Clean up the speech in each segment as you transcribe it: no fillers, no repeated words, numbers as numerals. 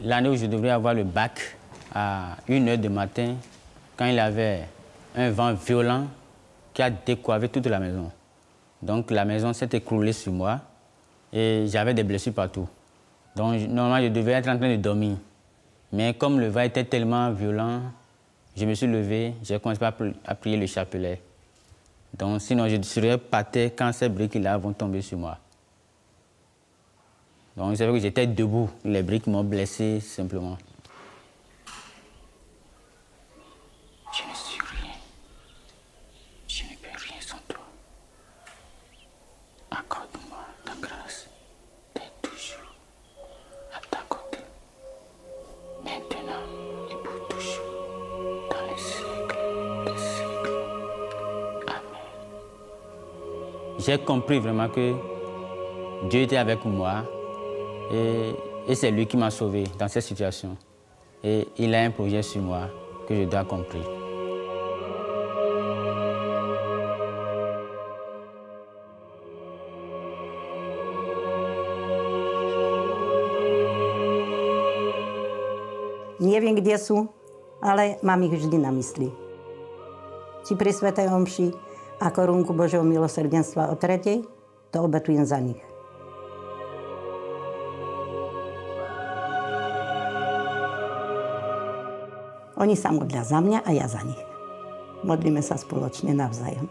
l'année où je devrais avoir le bac, à 1h du matin, quand il y avait un vent violent qui a décoiffé toute la maison. Donc la maison s'est écroulée sur moi et j'avais des blessures partout. Donc normalement, je devais être en train de dormir. Mais comme le vent était tellement violent, je me suis levé, j'ai commencé à prier le chapelet. Donc sinon, je serais par terre quand ces briques-là vont tomber sur moi. Donc c'est vrai que j'étais debout, les briques m'ont blessé simplement. Je ne suis rien, je ne peux rien sans toi. Accorde-moi ta grâce d'être toujours à ta côté, maintenant et pour toujours, dans les siècles des siècles. Amen. J'ai compris vraiment que Dieu était avec moi et c'est lui qui m'a sauvé dans cette situation. Et il a un projet sur moi que je dois accomplir. Neviem, kde sú, ale mám ich vždy na mysli. Či pri svätej omši a korunku Božieho milosrdenstva o 3:00, to obetujem za nich. Oni sa modlia za mňa a ja za nich. Modlíme sa spoločne navzájom.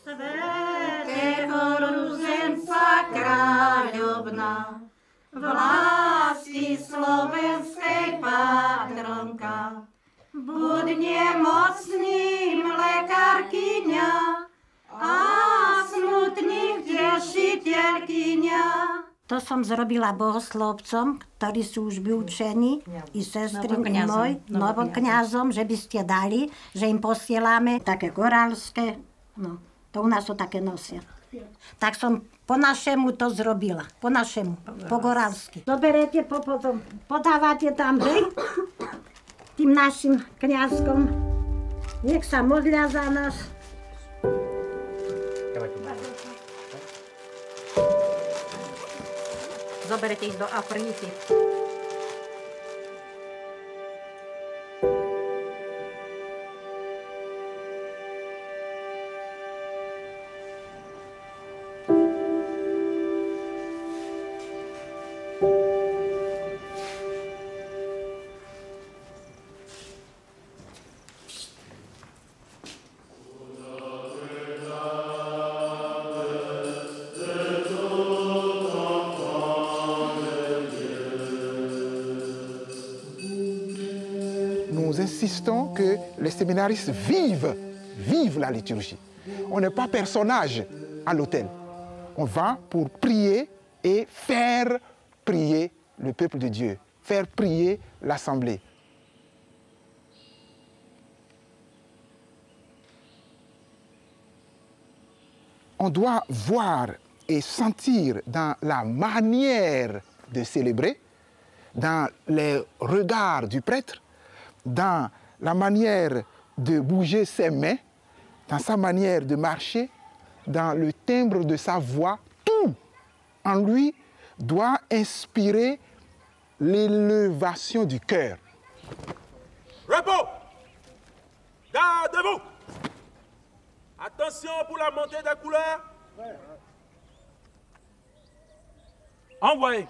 Svätého ruženca kráľovna, v lásky slovenskej patronka, buď nemocným lekárkyňa a smutných tešiteľkyňa. To som zrobila bohoslovcom, ktorí sú už vyučení, i sestry môj, novokňazom, že by ste dali, že im posielame také gorálske, no, to u nás to také nosia. Tak som po našemu to zrobila, po našemu, po gorálsky. Zoberete, podávate tam, tým našim kňazkom, nech sa modlia za nás. Zoberete ich do Afriky. Nous insistons que les séminaristes vivent la liturgie. On n'est pas personnage à l'autel. On va pour prier et faire prier le peuple de Dieu, faire prier l'Assemblée. On doit voir et sentir dans la manière de célébrer, dans les regards du prêtre, dans la manière de bouger ses mains, dans sa manière de marcher, dans le timbre de sa voix, tout en lui doit inspirer l'élévation du cœur. Repos! Gardez-vous! Attention pour la montée des couleurs. Envoyez!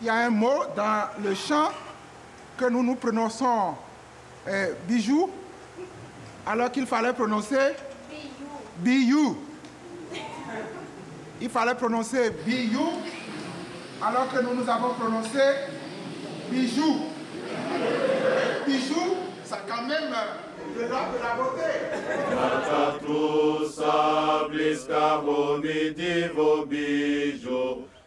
Il y a un mot dans le chant que nous prononçons bijou, alors qu'il fallait prononcer bijou. Il fallait prononcer bijou, alors que nous avons prononcé bijou. Bijou, ça quand même de l'ordre de la beauté.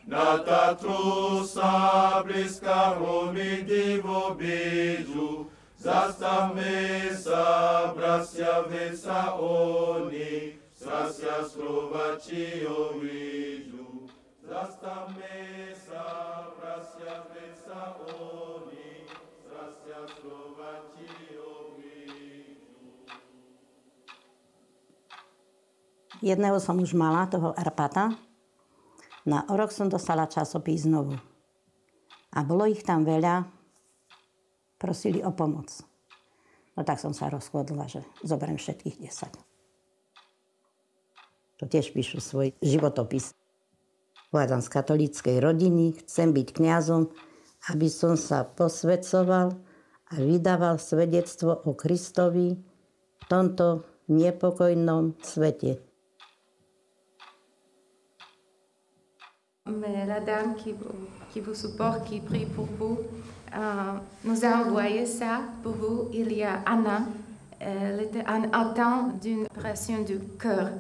na Tatru sa bliska homi divo biju, zastame sa brasia vesa oni, sasia slovaci oviju, zastame sa brasia vesa oni, sasia slovaci oviju. Jedného som už mala, toho Arpata. Na o rok som dostala časopis znovu. A bolo ich tam veľa, prosili o pomoc. No tak som sa rozhodla, že zoberiem všetkých 10. To tiež píšu svoj životopis. Pochádzam z katolíckej rodiny, chcem byť kňazom, aby som sa posvedcoval a vydával svedectvo o Kristovi v tomto nepokojnom svete. Mais la dame qui vous supporte, qui prie pour vous, nous a envoyé ça pour vous. Il y a Anna, elle était en attente d'une opération du cœur.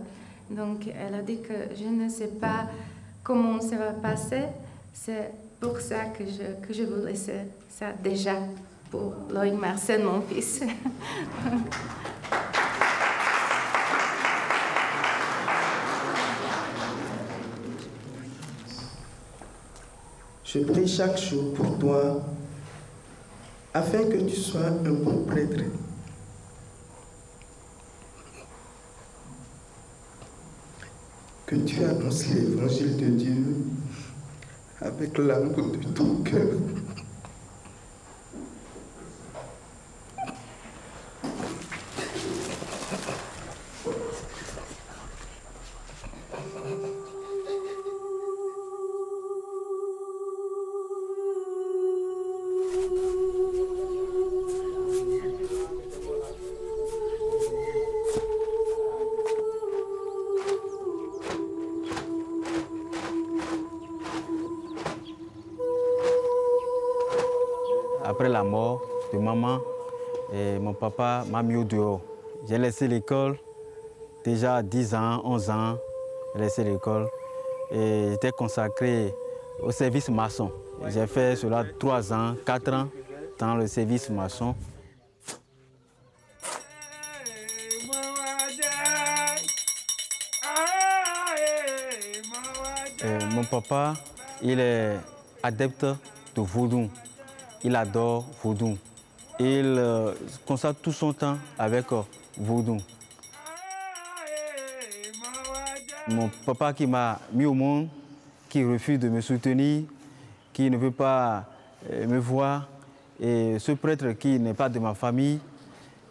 Donc elle a dit que je ne sais pas comment ça va passer. C'est pour ça que je vous laisse ça déjà pour Loïc Marcel, mon fils. Je prie chaque jour pour toi, afin que tu sois un bon prêtre. Que tu annonces l'évangile de Dieu avec l'amour de ton cœur. Après la mort de maman, mon papa m'a mis au dehors. J'ai laissé l'école, déjà à 10 ans, 11 ans, j'ai laissé l'école et j'étais consacré au service maçon. J'ai fait cela 3 ans, 4 ans dans le service maçon. Mon papa, il est adepte de vaudou. Il adore vaudou. Il consacre tout son temps avec vaudou. Mon papa qui m'a mis au monde, qui refuse de me soutenir, qui ne veut pas me voir, et ce prêtre qui n'est pas de ma famille,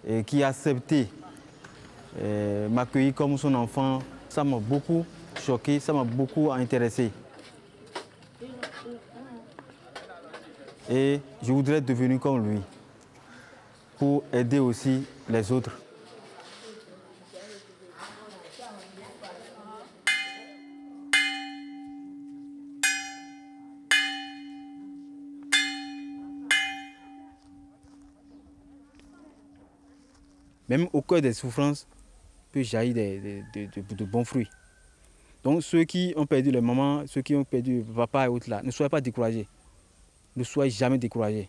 et qui a accepté m'accueillir comme son enfant, ça m'a beaucoup choqué, ça m'a beaucoup intéressé. Et je voudrais devenir comme lui, pour aider aussi les autres. Même au cœur des souffrances peut jaillir de bons fruits. Donc ceux qui ont perdu les mamans, ceux qui ont perdu le papa et autres là, ne soyez pas découragés. Ne soyez jamais découragés.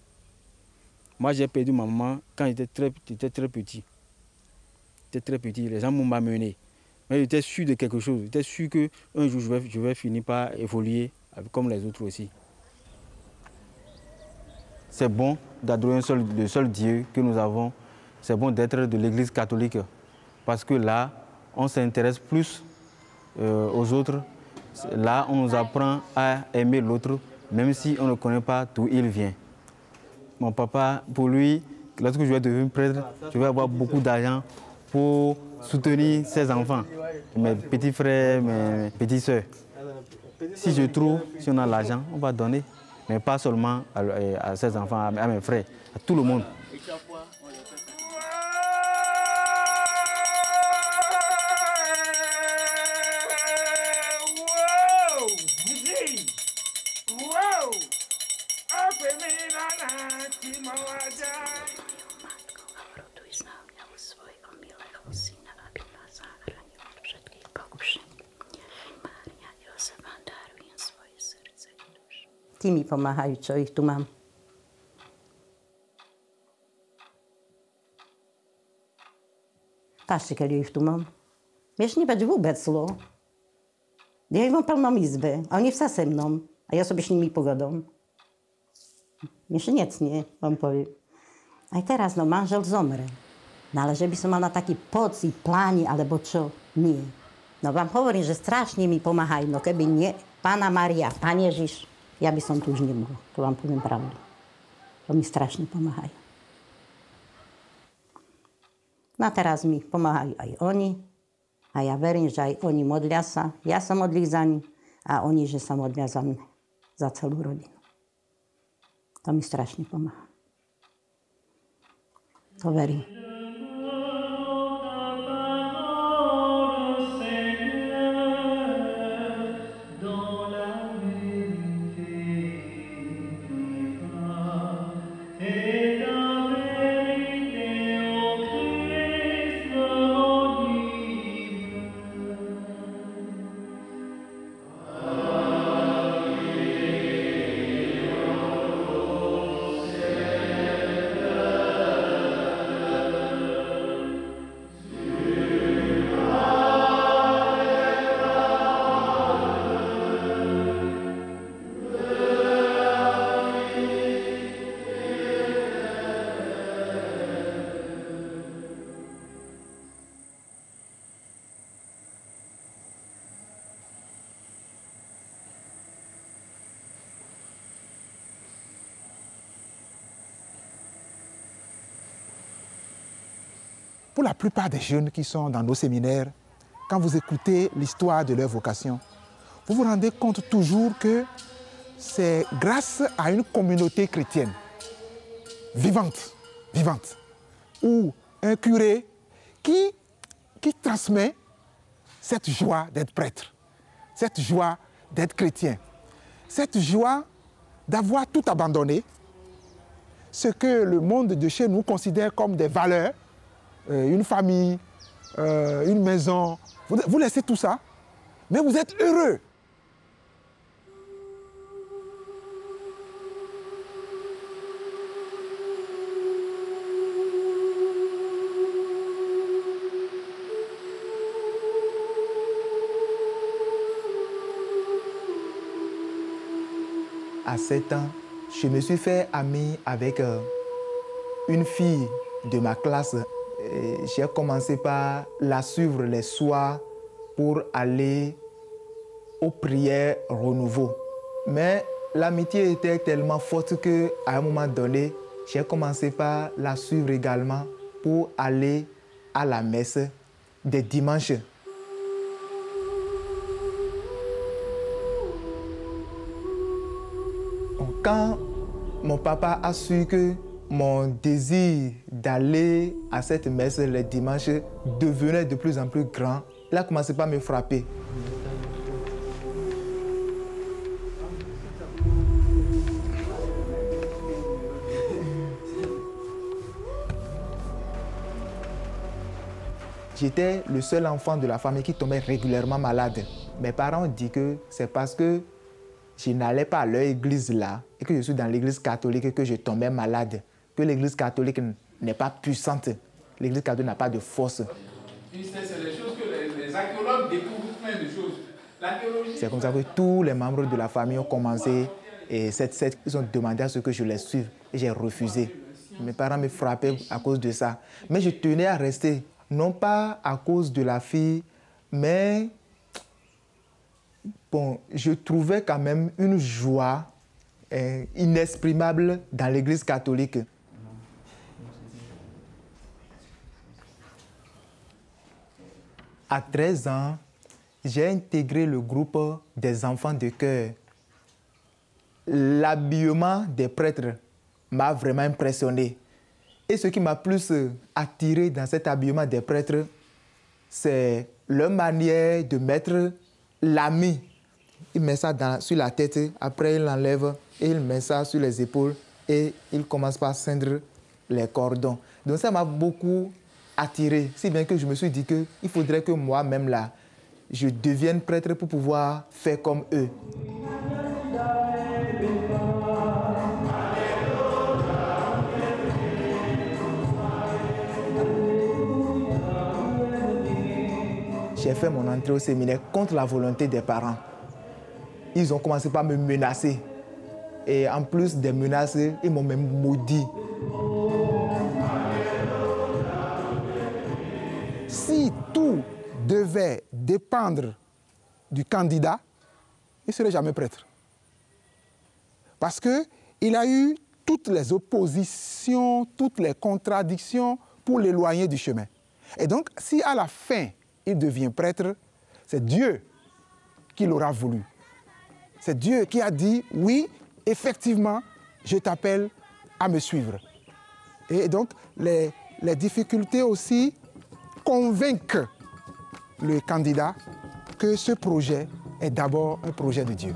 Moi j'ai perdu ma maman quand j'étais très petit. J'étais très petit, les gens m'ont amené. Mais j'étais sûr de quelque chose. J'étais sûr qu'un jour je vais finir par évoluer comme les autres aussi. C'est bon d'adorer le seul Dieu que nous avons. C'est bon d'être de l'Église catholique parce que là, on s'intéresse plus aux autres. Là, on nous apprend à aimer l'autre, même si on ne connaît pas d'où il vient. Mon papa, pour lui, lorsque je vais devenir prêtre, je vais avoir beaucoup d'argent pour soutenir ses enfants, mes petits frères, mes petites sœurs. Si je trouve, si on a l'argent, on va donner, mais pas seulement à ses enfants, à mes frères, à tout le monde. Mária, Jozef, daruj im svoje srdce Tí mi pomáhajú, čo ich tu mám. Patrzcie, kiedy ich tu mam. Wiesz, nie będzie vůbec zlo. Ja ich mam plną izbę, a oni wsa se mną, a ja sobie z nimi pogadam. Jeszcze nic nie, vám poviem. Aj teraz, no, manžel zomre. No ale že by som mala taký pocit, pláni, alebo čo, nie. No vám hovorím, že strašne mi pomáhajú, no keby nie Pána Maria, Pán Ježiš, ja by som tu už nemohla, to vám poviem pravdu. To mi strašne pomáhajú. No a teraz mi pomáhajú aj oni, a ja verím, že aj oni modlia sa, ja sa modlím za nich, a oni, že sa modlia za mňa, za celú rodinu. To mi strašne pomáha. To verím. Pour la plupart des jeunes qui sont dans nos séminaires, quand vous écoutez l'histoire de leur vocation, vous vous rendez compte toujours que c'est grâce à une communauté chrétienne vivante, ou un curé qui transmet cette joie d'être prêtre, cette joie d'être chrétien, cette joie d'avoir tout abandonné, ce que le monde de chez nous considère comme des valeurs, une famille, une maison. Vous laissez tout ça, mais vous êtes heureux. À 7 ans, je me suis fait ami avec une fille de ma classe. J'ai commencé par la suivre les soirs pour aller aux prières renouveau. Mais l'amitié était tellement forte qu'à un moment donné, j'ai commencé par la suivre également pour aller à la messe des dimanches. Quand mon papa a su que mon désir d'aller à cette messe les dimanches devenait de plus en plus grand, il a commencé par me frapper. J'étais le seul enfant de la famille qui tombait régulièrement malade. Mes parents ont dit que c'est parce que je n'allais pas à leur église là et que je suis dans l'église catholique que je tombais malade. Que l'église catholique n'est pas puissante. L'église catholique n'a pas de force. C'est les choses que les archéologues découvrent plein de choses. C'est comme ça que tous les membres de la famille ont commencé et cette secte, ils ont demandé à ce que je les suive et j'ai refusé. Mes parents me frappaient à cause de ça. Mais je tenais à rester, non pas à cause de la fille, mais bon, je trouvais quand même une joie inexprimable dans l'église catholique. À 13 ans, j'ai intégré le groupe des enfants de chœur. L'habillement des prêtres m'a vraiment impressionné. Et ce qui m'a plus attiré dans cet habillement des prêtres, c'est leur manière de mettre l'ami. Il met ça sur la tête, après il l'enlève et il met ça sur les épaules et il commence par ceindre les cordons. Donc ça m'a beaucoup attiré, si bien que je me suis dit qu'il faudrait que moi-même là, je devienne prêtre pour pouvoir faire comme eux. j'ai fait mon entrée au séminaire contre la volonté des parents. Ils ont commencé par me menacer. Et en plus des menaces, ils m'ont même maudit. Si tout devait dépendre du candidat, il ne serait jamais prêtre. Parce qu'il a eu toutes les oppositions, toutes les contradictions pour l'éloigner du chemin. Et donc, si à la fin, il devient prêtre, c'est Dieu qui l'aura voulu. C'est Dieu qui a dit, oui, effectivement, je t'appelle à me suivre. Et donc, les difficultés aussi convainquent le candidat que ce projet est d'abord un projet de Dieu.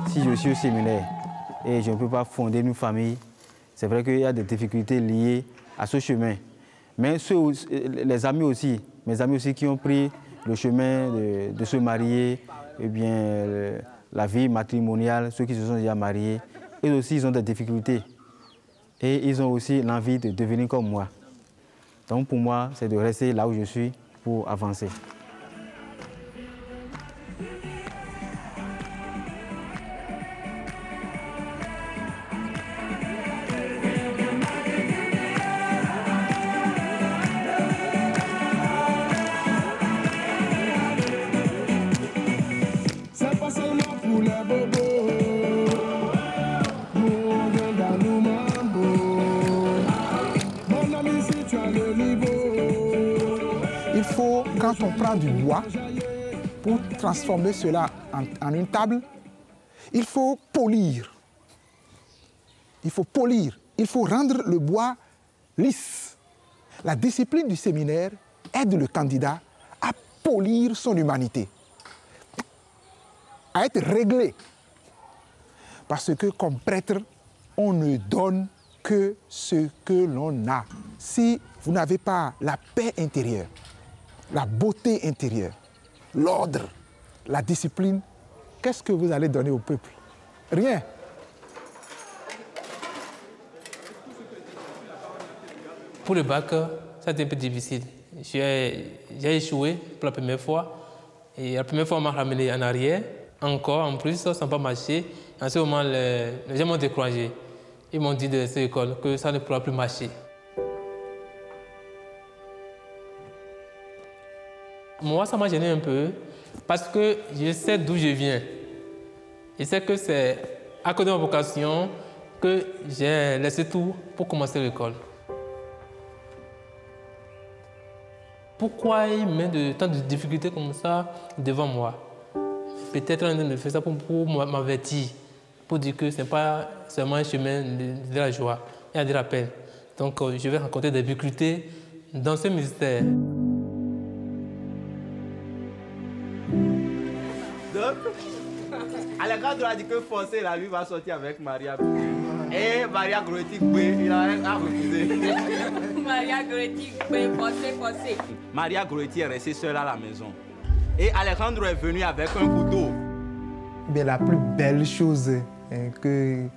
Si je suis au séminaire et je ne peux pas fonder une famille, c'est vrai qu'il y a des difficultés liées à ce chemin. Mais les amis aussi, mes amis aussi qui ont pris le chemin de se marier, eh bien, la vie matrimoniale, ceux qui se sont déjà mariés, eux aussi ils ont des difficultés. Et ils ont aussi l'envie de devenir comme moi. Donc pour moi, c'est de rester là où je suis pour avancer. Il faut, quand on prend du bois, pour transformer cela en une table, il faut polir. Il faut polir. Il faut rendre le bois lisse. La discipline du séminaire aide le candidat à polir son humanité, à être réglé. Parce que comme prêtre, on ne donne que ce que l'on a. Si vous n'avez pas la paix intérieure, la beauté intérieure, l'ordre, la discipline, qu'est-ce que vous allez donner au peuple? Rien. Pour le bac, ça a été un peu difficile. J'ai échoué pour la première fois. Et la première fois, on m'a ramené en arrière. Encore, en plus, ça n'a pas marché. En ce moment, les gens m'ont découragé. Ils m'ont dit de cette école que ça ne pourra plus marcher. Moi, ça m'a gêné un peu parce que je sais d'où je viens. Je sais que c'est à cause de ma vocation que j'ai laissé tout pour commencer l'école. Pourquoi il met tant de difficultés comme ça devant moi? Peut-être en train de faire ça pour m'avertir, pour dire que ce n'est pas seulement un chemin de la joie, il y a des rappels. Donc je vais rencontrer des difficultés dans ce ministère. Donc, Alejandro a dit que forcer la lui va sortir avec Maria. Et Maria Groetti, il a refusé. Maria Groetti, forcé. Maria Groetti est restée seule à la maison. Et Alejandro est venu avec un couteau. Bien, la plus belle chose que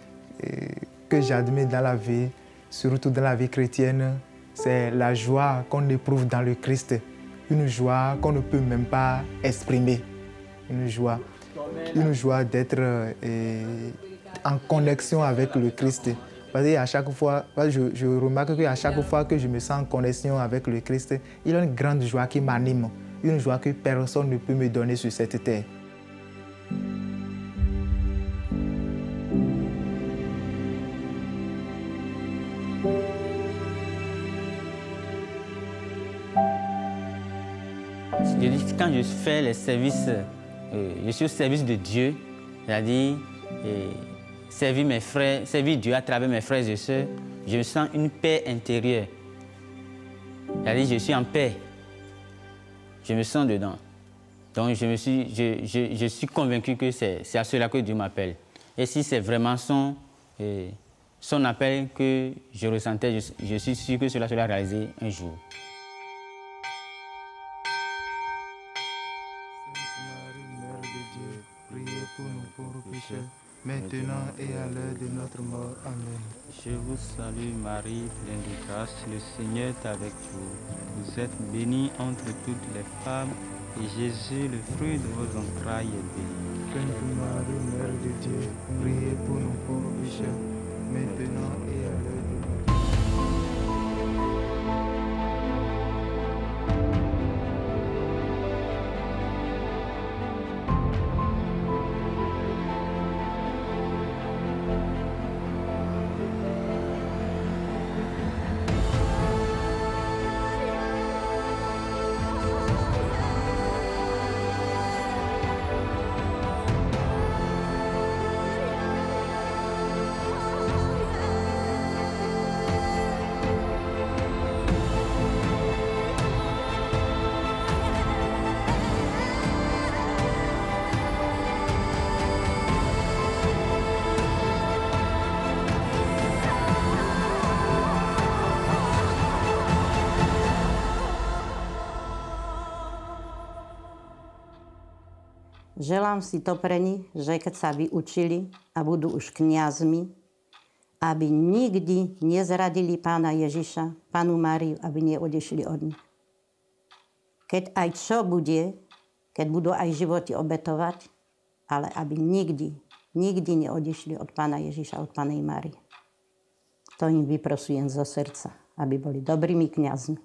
j'admets dans la vie, surtout dans la vie chrétienne, c'est la joie qu'on éprouve dans le Christ. Une joie qu'on ne peut même pas exprimer. Une joie d'être en connexion avec le Christ. Parce qu'à chaque fois, je remarque qu'à chaque fois que je me sens en connexion avec le Christ, il y a une grande joie qui m'anime, une joie que personne ne peut me donner sur cette terre. Quand je fais les services, je suis au service de Dieu, c'est-à-dire servir Dieu à travers mes frères et sœurs, je sens une paix intérieure. C'est-à-dire je suis en paix. Je me sens dedans. Donc je suis convaincu que c'est à cela que Dieu m'appelle. Et si c'est vraiment son appel que je ressentais, je suis sûr que cela sera réalisé un jour. Maintenant et à l'heure de notre mort. Amen. Je vous salue Marie, pleine de grâce, le Seigneur est avec vous. Vous êtes bénie entre toutes les femmes, et Jésus, le fruit de vos entrailles, est béni. Sainte Marie, Mère de Dieu, priez pour nous pauvres pécheurs, maintenant et à l'heure de notre mort. Želám si to pre nich, že keď sa vyučili a budú už kňazmi, aby nikdy nezradili Pána Ježiša, Pannu Máriu, aby neodešli od nich. Keď aj čo bude, keď budú aj životy obetovať, ale aby nikdy neodešli od Pána Ježiša, od Pannej Márie. To im vyprosujem zo srdca, aby boli dobrými kňazmi.